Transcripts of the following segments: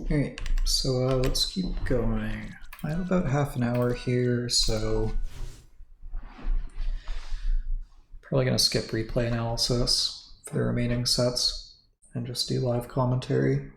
Alright, so let's keep going. I have about half an hour here, so probably gonna skip replay analysis for the remaining sets and just do live commentary.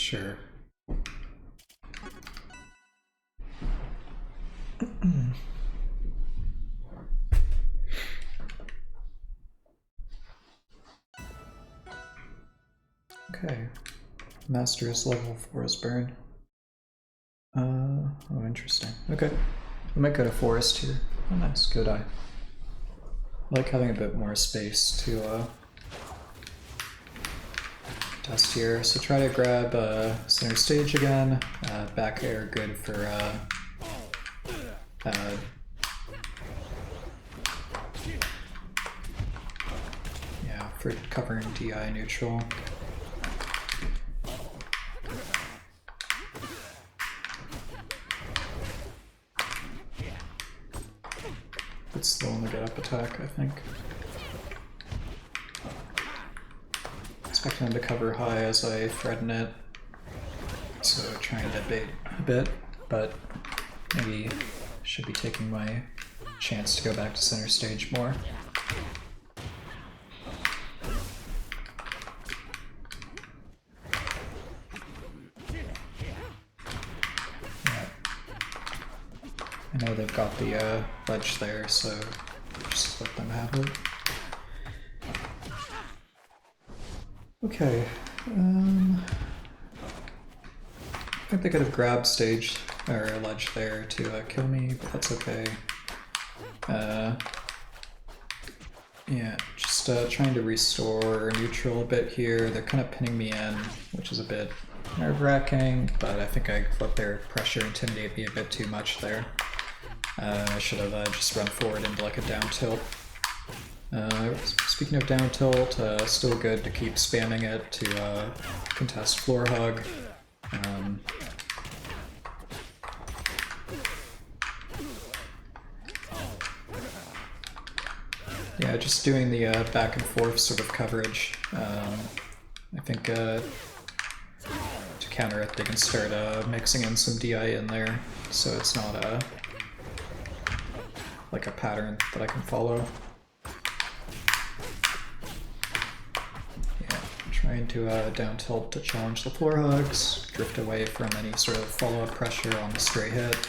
Sure. Okay, Master's level Forsburn. Oh, interesting. Okay, we might go to Forest here. Oh, nice, good eye. I like having a bit more space to test here. So try to grab center stage again. Back air good for yeah, for covering DI neutral. It's slow on the get up attack, I think. Expecting him to cover high as I threaten it, so trying to bait a bit, but maybe should be taking my chance to go back to center stage more. Yeah. I know they've got the ledge there, so just let them have it. Okay, I think they could have grabbed stage or ledge there to kill me, but that's okay. Yeah, just trying to restore neutral a bit here. They're kind of pinning me in, which is a bit nerve-wracking, but I think I let their pressure intimidate me a bit too much there. I should have just run forward into like a down tilt. Speaking of down tilt, still good to keep spamming it to contest floor hug. Yeah, just doing the back and forth sort of coverage. I think to counter it, they can start mixing in some DI in there, so it's not like a pattern that I can follow. Trying to down tilt to challenge the floor hugs, drift away from any sort of follow-up pressure on the stray hit.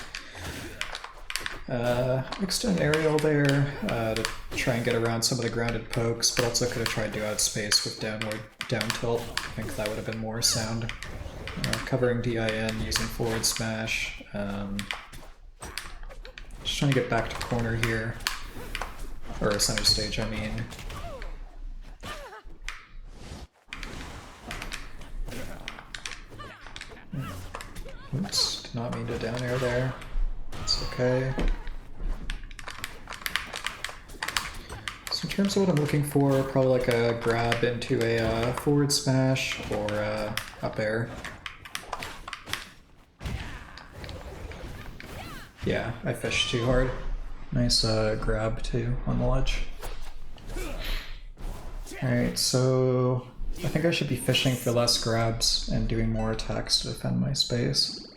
Mixed in aerial there to try and get around some of the grounded pokes, but also could have tried to outspace with downward down tilt. I think that would have been more sound. Covering DIN, using forward smash. Just trying to get back to corner here. Or center stage, I mean. Oops, did not mean to down air there. It's okay. So in terms of what I'm looking for, probably like a grab into a forward smash or up air. Yeah, I fished too hard. Nice grab too on the ledge. Alright, so I think I should be fishing for less grabs and doing more attacks to defend my space.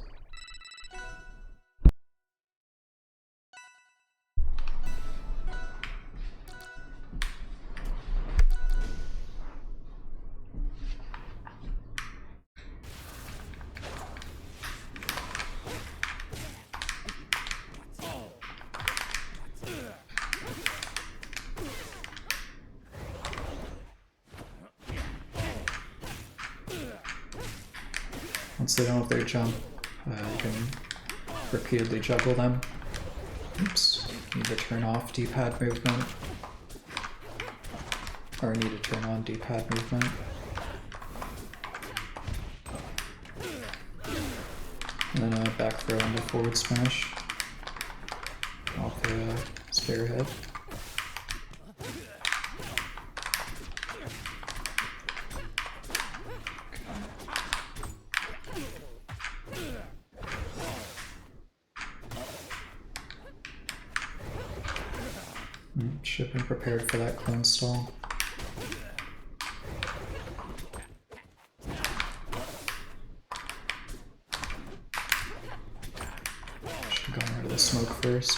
Once they don't have their jump, you can repeatedly juggle them. Oops, need to turn off D-pad movement. Or need to turn on D-pad movement. And then back throw into forward smash. Off the spare head. Should have been prepared for that clone stall. Should have gone rid of the smoke first.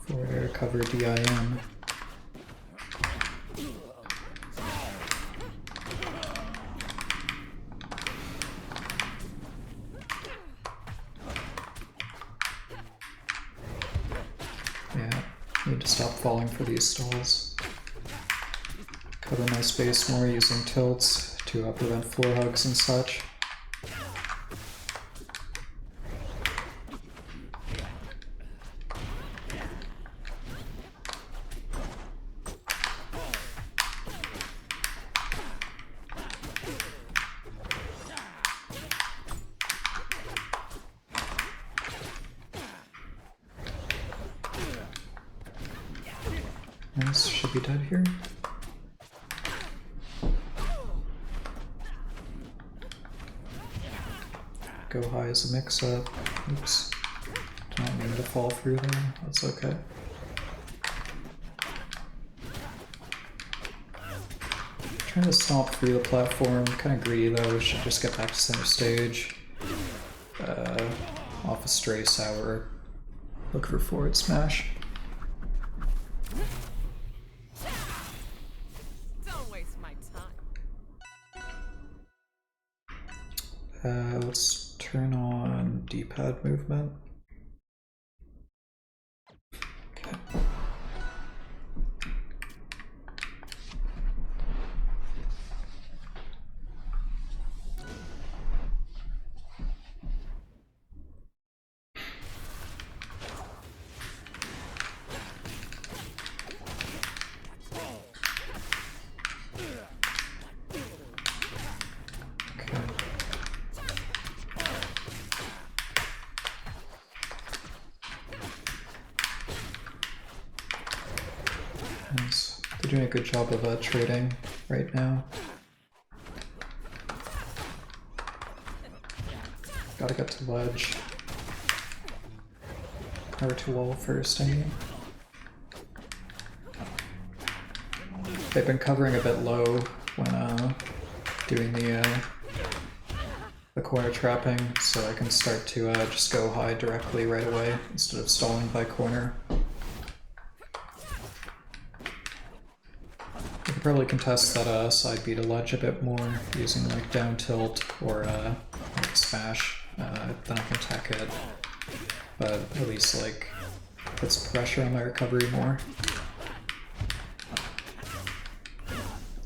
Forward air cover DIM. Need to stop falling for these stalls. Cover my space more using tilts to prevent floor hugs and such. Nice, should be dead here. Go high as a mix-up. Oops. Do not mean to fall through there. That's okay. Trying to stomp through the platform. Kind of greedy though. Should just get back to center stage. Off a stray sour. Look for forward smash. Let's turn on D-pad movement. Okay. They're doing a good job of trading right now. Gotta get to ledge. Or to wall first, I mean. They've been covering a bit low when doing the corner trapping, so I can start to just go high directly right away instead of stalling by corner. Probably contest that side B to ledge a bit more using like down tilt or like smash. Then I can tech it, but at least like puts pressure on my recovery more.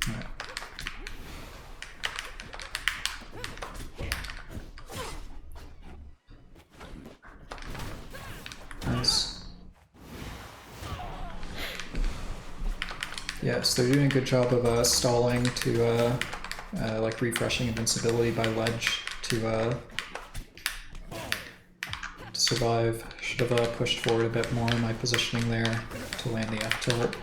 Alright. Nice. Yes, they're doing a good job of stalling to like refreshing invincibility by ledge to survive. Should have pushed forward a bit more in my positioning there to land the F tilt.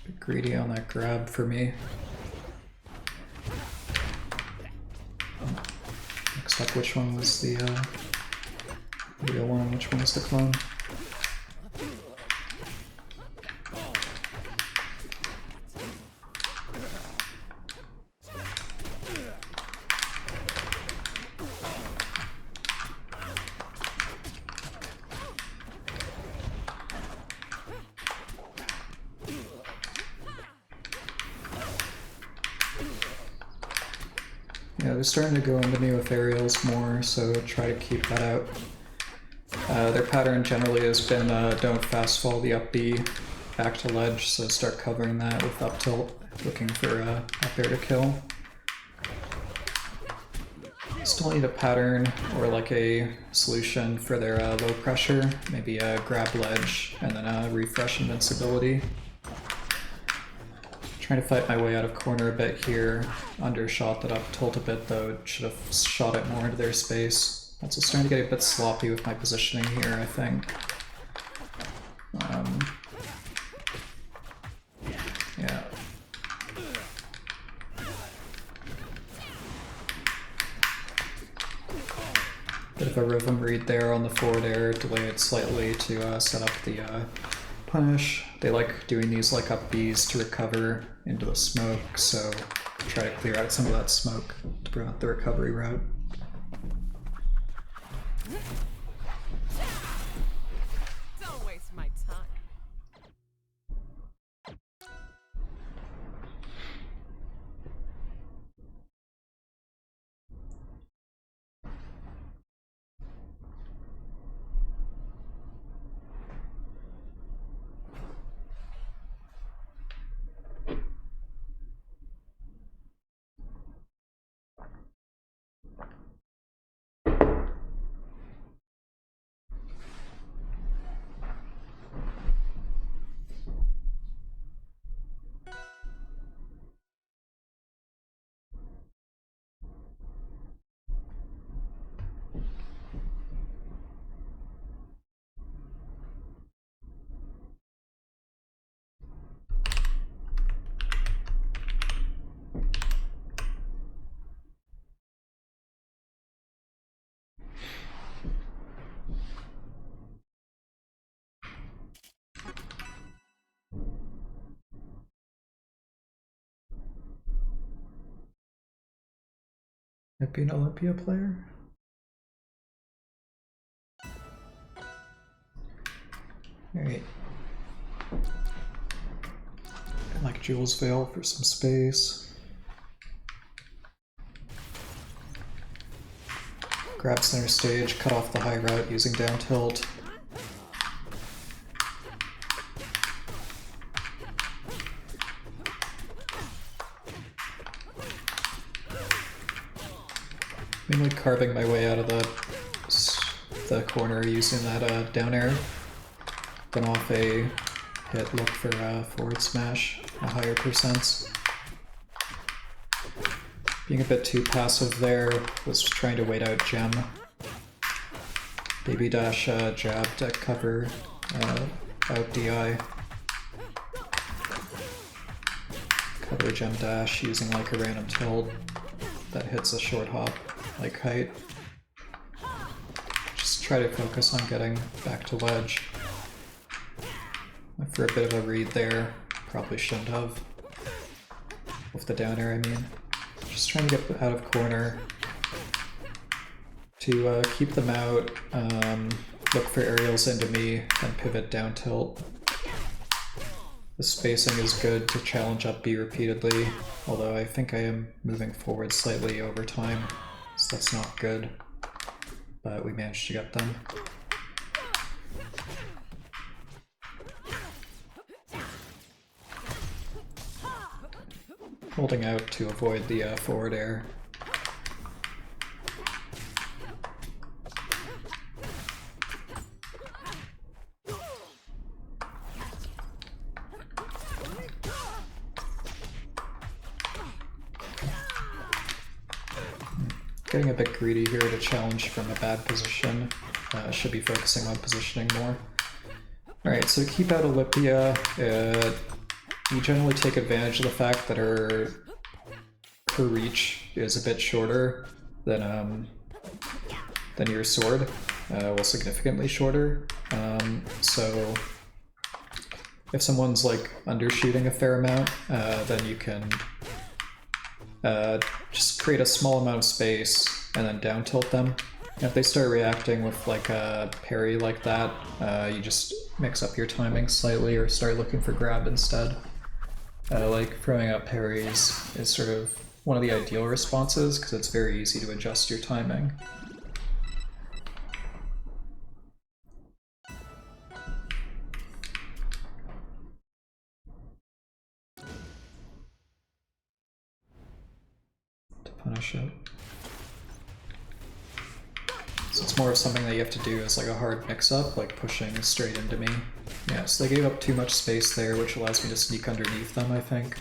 Bit greedy on that grab for me. Up which one was the real one, which one was the clone. Yeah, they're starting to go into me with aerials more, so try to keep that out. Their pattern generally has been don't fast fall the up B back to ledge, so start covering that with up tilt, looking for up air to kill. Still need a pattern or like a solution for their low pressure, maybe a grab ledge and then a refresh invincibility. Trying to fight my way out of corner a bit here. Undershot that up tilt a bit though, should have shot it more into their space. Also starting to get a bit sloppy with my positioning here, I think. Yeah. Bit of a rhythm read there on the forward air, delay it slightly to set up the punish. They like doing these like up Bs to recover into the smoke, so try to clear out some of that smoke to bring out the recovery route. Don't waste my time. Might be an Olympia player. Alright. I like Jules Veil for some space. Grab center stage, cut off the high route using down tilt. Mainly carving my way out of the corner using that down air. Then off a hit, look for forward smash, a higher percents. Being a bit too passive there, was trying to wait out gem. Baby dash jab to cover out DI. Cover gem dash using like a random tilt that hits a short hop like height. Just try to focus on getting back to ledge. Went for a bit of a read there, probably shouldn't have. With the down air, I mean. Just trying to get out of corner to keep them out, look for aerials into me, and pivot down tilt. The spacing is good to challenge up B repeatedly, although I think I am moving forward slightly over time, so that's not good, but we managed to get them. Holding out to avoid the forward air. Getting a bit greedy here to challenge from a bad position. Should be focusing on positioning more. Alright, so to keep out Olympia, you generally take advantage of the fact that her reach is a bit shorter than your sword, well, significantly shorter. So if someone's like undershooting a fair amount, then you can just create a small amount of space and then down tilt them. And if they start reacting with like a parry like that, you just mix up your timing slightly or start looking for grab instead. Like throwing out parries is sort of one of the ideal responses because it's very easy to adjust your timing. punish it. So it's more of something that you have to do as like a hard mix-up, like pushing straight into me. Yeah, so they gave up too much space there, which allows me to sneak underneath them, I think.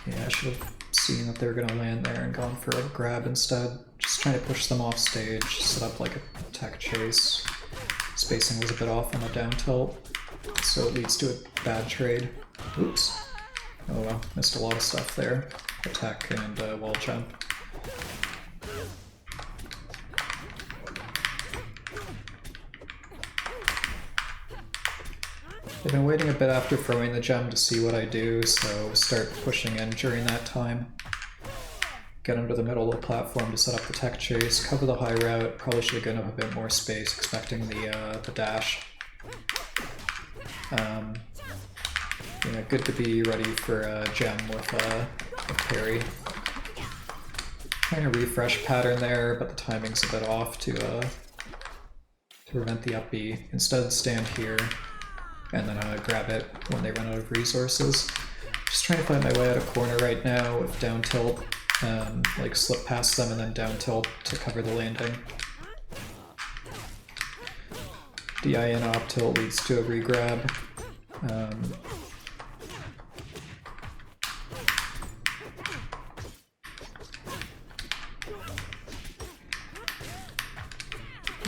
Yeah, I should have seen that they were going to land there and gone for a grab instead. Just trying to push them off stage, set up like a tech chase. Spacing was a bit off on the down tilt, so it leads to a bad trade. Oops. Oh well, missed a lot of stuff there. Attack and wall jump. I've been waiting a bit after throwing the gem to see what I do, so start pushing in during that time. Get into the middle of the platform to set up the tech chase, cover the high route, probably should have given up a bit more space, expecting the dash. Yeah, good to be ready for a gem with a parry. Trying to refresh pattern there, but the timing's a bit off to prevent the up B. Instead, stand here and then grab it when they run out of resources. Just trying to find my way out of corner right now with down tilt, like slip past them and then down tilt to cover the landing. DIN op tilt leads to a regrab.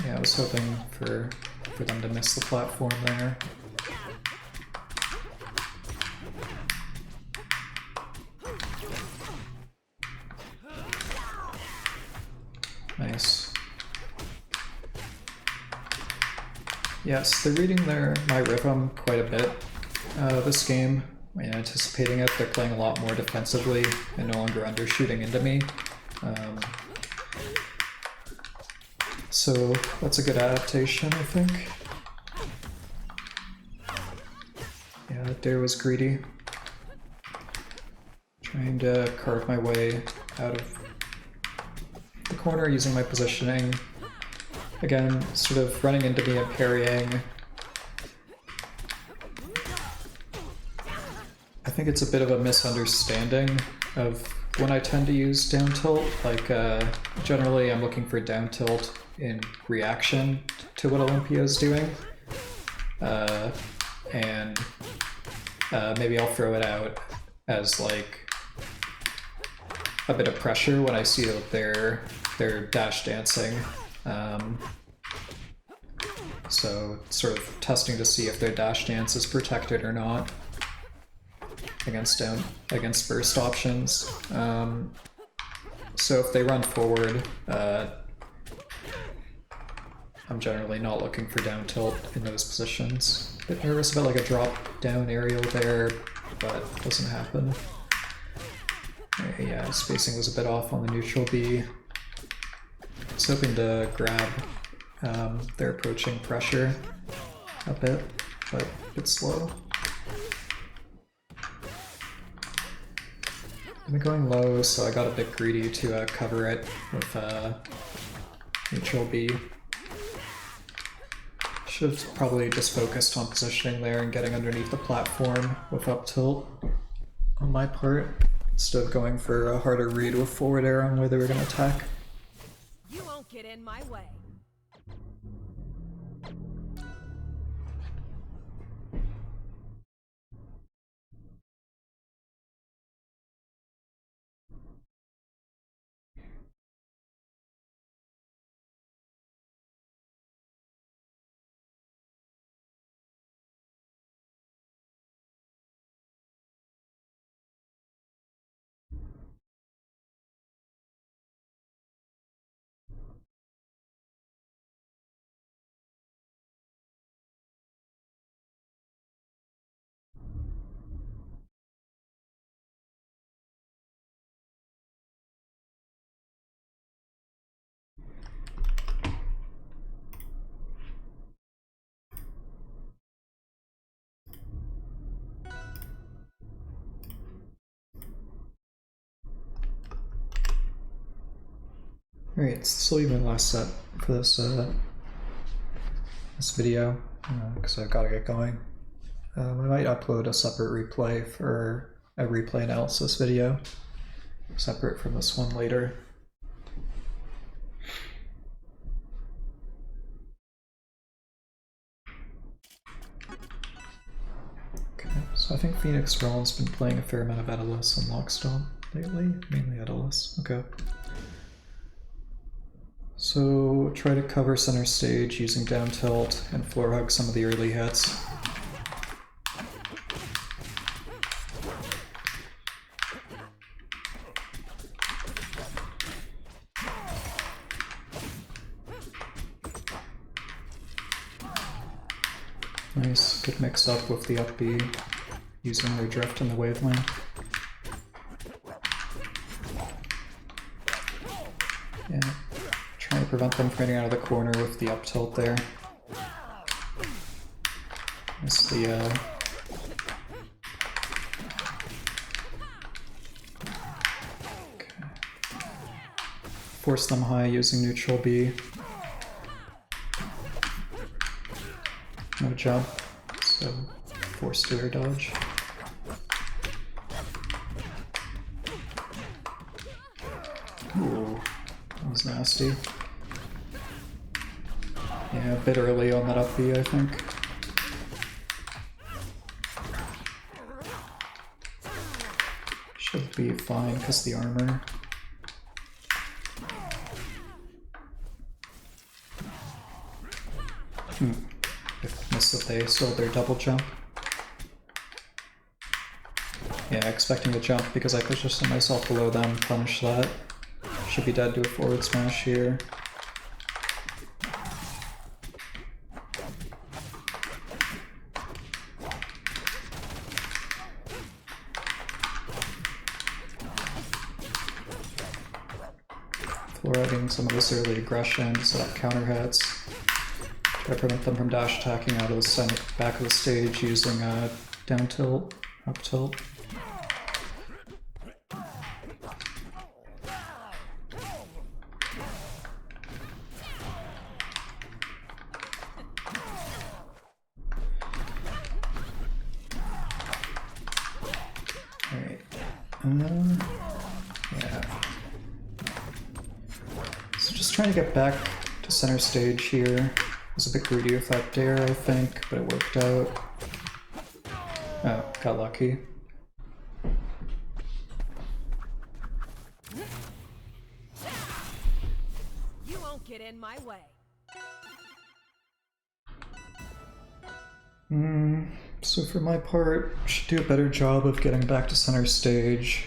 Yeah, I was hoping for them to miss the platform there. Nice. Yes, they're reading my rhythm quite a bit this game. Anticipating it, they're playing a lot more defensively and no longer undershooting into me. So that's a good adaptation, I think. Yeah, that dare was greedy. Trying to carve my way out of the corner using my positioning. Again, sort of running into me and parrying. I think it's a bit of a misunderstanding of when I tend to use down tilt. Like, generally I'm looking for down tilt in reaction to what Olympia is doing. And maybe I'll throw it out as like a bit of pressure when I see that they're dash dancing. So sort of testing to see if their dash dance is protected or not against burst options. So if they run forward, I'm generally not looking for down tilt in those positions. A bit nervous about like a drop down aerial there, but it doesn't happen. Yeah, spacing was a bit off on the neutral B. I was hoping to grab their approaching pressure a bit, but a bit slow. I'm going low, so I got a bit greedy to cover it with neutral B. Should have probably just focused on positioning there and getting underneath the platform with up tilt on my part, instead of going for a harder read with forward air on where they were going to attack. You won't get in my way. Alright, this will be my last set for this video, because I've got to get going. I might upload a separate replay for a replay analysis video, separate from this one later. Okay, so I think PhoenixWrong's been playing a fair amount of Etalus and Lockstone lately, mainly Etalus. Okay. So try to cover center stage using down tilt and floor hug some of the early hits. Nice, good mix up with the up B, using their drift in the wavelength. Yeah, trying to prevent them from getting out of the corner with the up tilt there. Miss the okay. Force them high using neutral B. No jump, so force to air dodge. Ooh, that was nasty. Yeah, a bit early on that up B, I think. Should be fine because the armor. Missed that they sold their double jump. Yeah, expecting the jump because I positioned myself below them, punish that. Should be dead to a forward smash here. Floor-hugging some of this early aggression to set up counter hits. Try to prevent them from dash attacking out of the center, back of the stage using down tilt, up tilt. Alright. Yeah. So just trying to get back to center stage here. It was a bit greedy with that dare, I think, but it worked out. Oh, got lucky. You won't get in my way. So for my part, should do a better job of getting back to center stage.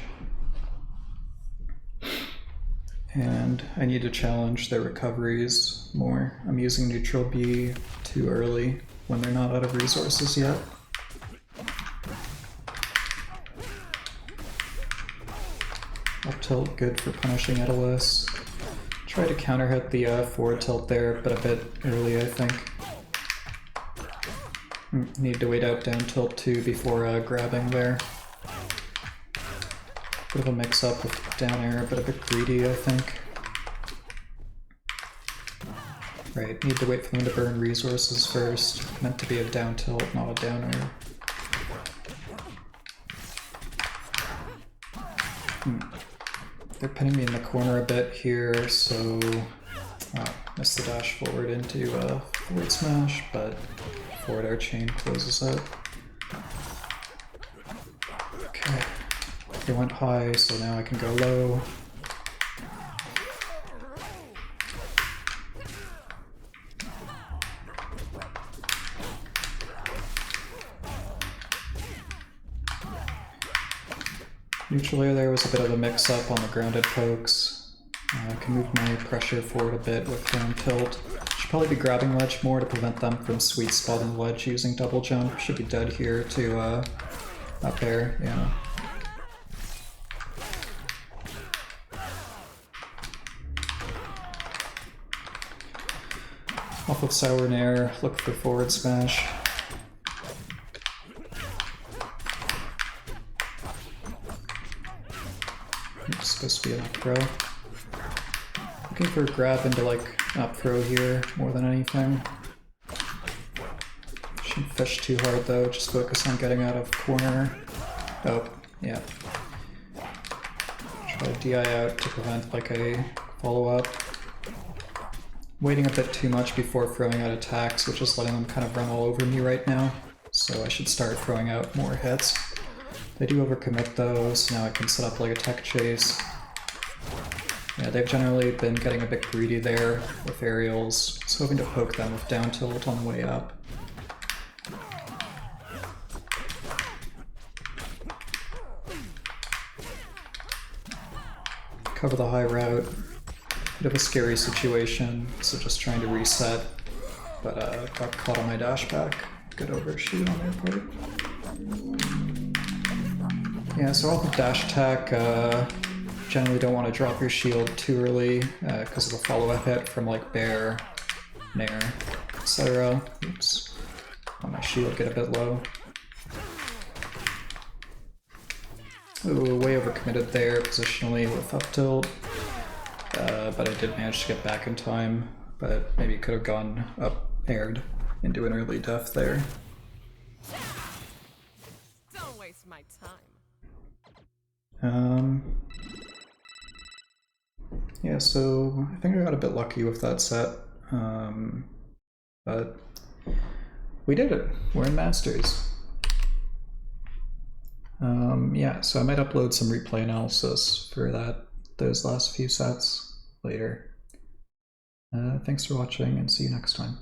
And I need to challenge their recoveries more. I'm using neutral B too early when they're not out of resources yet. Up tilt, good for punishing Etalus. Try to counter hit the forward tilt there, but a bit early, I think. Need to wait out down tilt too before grabbing there. Bit of a mix up with down air, but a bit greedy, I think. Right, need to wait for them to burn resources first. Meant to be a down tilt, not a down air. They're pinning me in the corner a bit here, so missed the dash forward into forward smash, but forward air chain closes out. Okay, they went high, so now I can go low. Neutral air there was a bit of a mix-up on the grounded pokes. I can move my pressure forward a bit with down tilt. Should probably be grabbing ledge more to prevent them from sweet spotting ledge using double jump. Should be dead here to up air, yeah. Off of sour and air, look for forward smash. It's supposed to be an up throw. Looking for a grab into like up throw here more than anything. Shouldn't fish too hard though, just focus on getting out of corner. Oh, yeah. Try to DI out to prevent like a follow-up. Waiting a bit too much before throwing out attacks, which is letting them kind of run all over me right now. So I should start throwing out more hits. They do overcommit though, so now I can set up like a tech chase. Yeah, they've generally been getting a bit greedy there with aerials. I was hoping to poke them with down tilt on the way up. Cover the high route. Bit of a scary situation, so just trying to reset, but got caught on my dash back. Good overshoot on their part. Yeah, so off of dash attack, generally don't want to drop your shield too early because of a follow-up hit from like bear, nair, etc. Oops. Let my shield get a bit low. Ooh, way overcommitted there positionally with up tilt. But I did manage to get back in time, but maybe could have gone up aired into an early death there. Don't waste my time. Yeah, so I think I got a bit lucky with that set, but we did it. We're in Masters. Yeah, so I might upload some replay analysis for those last few sets later. Thanks for watching and see you next time.